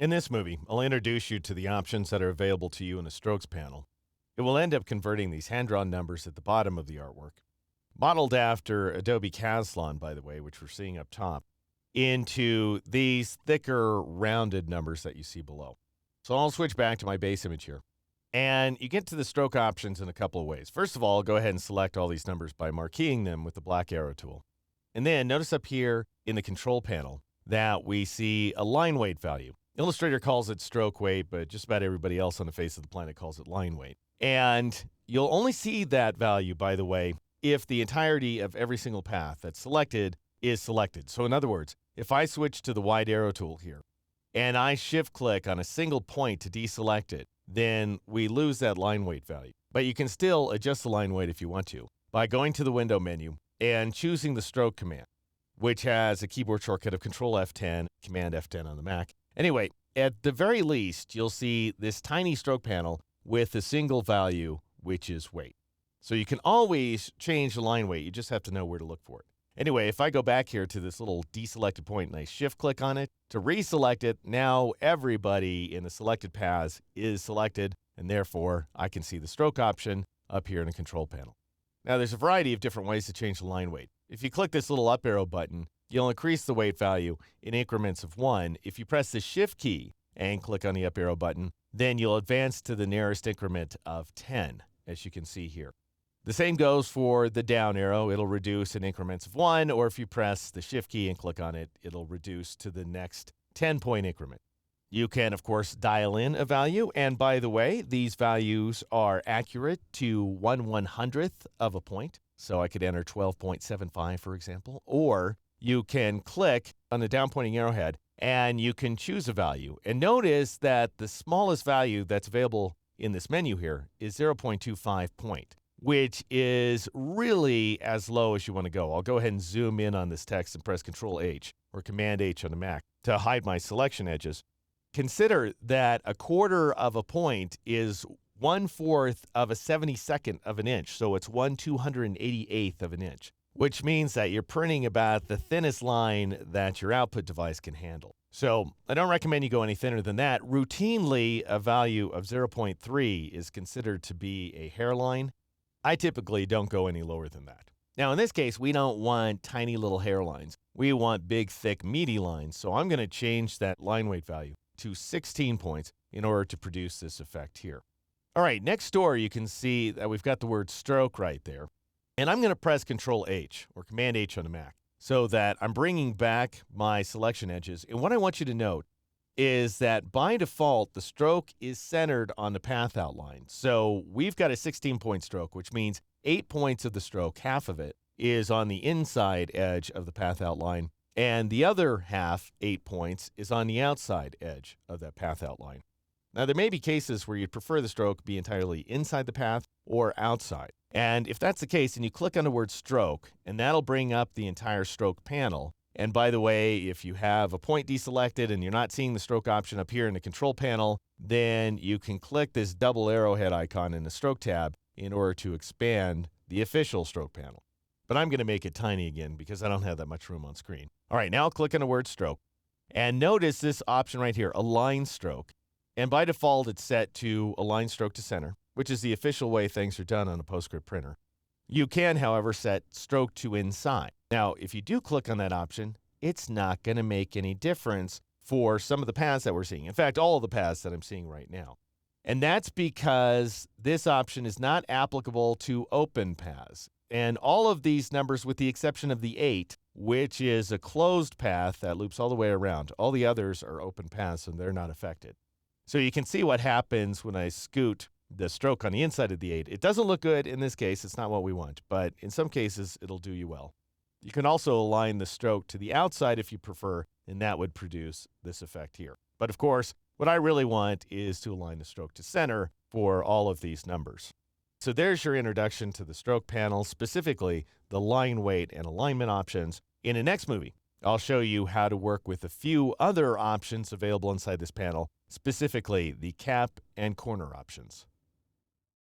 In this movie, I'll introduce you to the options that are available to you in the strokes panel. It will end up converting these hand-drawn numbers at the bottom of the artwork, modeled after Adobe Caslon, by the way, which we're seeing up top, into these thicker, rounded numbers that you see below. So I'll switch back to my base image here. And you get to the stroke options in a couple of ways. First of all, go ahead and select all these numbers by marqueing them with the black arrow tool. And then notice up here in the control panel that we see a line weight value. Illustrator calls it stroke weight, but just about everybody else on the face of the planet calls it line weight. And you'll only see that value, by the way, if the entirety of every single path that's selected is selected. So in other words, if I switch to the wide arrow tool here and I shift click on a single point to deselect it, then we lose that line weight value. But you can still adjust the line weight if you want to by going to the window menu and choosing the stroke command, which has a keyboard shortcut of Control F10, Command F10 on the Mac. Anyway, at the very least, you'll see this tiny stroke panel with a single value, which is weight. So you can always change the line weight. You just have to know where to look for it. Anyway, if I go back here to this little deselected point and I shift click on it to reselect it, now everybody in the selected paths is selected, and therefore I can see the stroke option up here in the control panel. Now there's a variety of different ways to change the line weight. If you click this little up arrow button, you'll increase the weight value in increments of 1. If you press the shift key and click on the up arrow button, then you'll advance to the nearest increment of 10, as you can see here. The same goes for the down arrow. It'll reduce in increments of 1, or if you press the shift key and click on it, it'll reduce to the next 10-point increment. You can, of course, dial in a value, and by the way, these values are accurate to 1/100th of a point. So I could enter 12.75, for example, or you can click on the down pointing arrowhead and you can choose a value. And notice that the smallest value that's available in this menu here is 0.25 point, which is really as low as you want to go. I'll go ahead and zoom in on this text and press Control H or Command H on the Mac to hide my selection edges. Consider that a quarter of a point is 1/4 of a 72nd of an inch, so it's 1/288th of an inch, which means that you're printing about the thinnest line that your output device can handle. So I don't recommend you go any thinner than that. Routinely, a value of 0.3 is considered to be a hairline. I typically don't go any lower than that. Now, in this case, we don't want tiny little hairlines. We want big, thick, meaty lines, so I'm going to change that line weight value to 16 points in order to produce this effect here. All right, next door you can see that we've got the word stroke right there. And I'm going to press Control H or Command H on the Mac so that I'm bringing back my selection edges. And what I want you to note is that by default, the stroke is centered on the path outline. So we've got a 16-point stroke, which means 8 points of the stroke, half of it, is on the inside edge of the path outline. And the other half, 8 points, is on the outside edge of that path outline. Now, there may be cases where you'd prefer the stroke be entirely inside the path or outside. And if that's the case, then you click on the word stroke, and that'll bring up the entire stroke panel. And by the way, if you have a point deselected and you're not seeing the stroke option up here in the control panel, then you can click this double arrowhead icon in the stroke tab in order to expand the official stroke panel. But I'm going to make it tiny again because I don't have that much room on screen. All right, now I'll click on the word stroke. And notice this option right here, align stroke. And by default, it's set to align stroke to center, which is the official way things are done on a PostScript printer. You can, however, set stroke to inside. Now, if you do click on that option, it's not going to make any difference for some of the paths that we're seeing. In fact, all of the paths that I'm seeing right now. And that's because this option is not applicable to open paths. And all of these numbers, with the exception of the 8, which is a closed path that loops all the way around, all the others are open paths and they're not affected. So you can see what happens when I scoot the stroke on the inside of the 8. It doesn't look good in this case. It's not what we want, but in some cases, it'll do you well. You can also align the stroke to the outside if you prefer, and that would produce this effect here. But of course, what I really want is to align the stroke to center for all of these numbers. So there's your introduction to the stroke panel, specifically the line weight and alignment options. In the next movie, I'll show you how to work with a few other options available inside this panel, specifically the cap and corner options.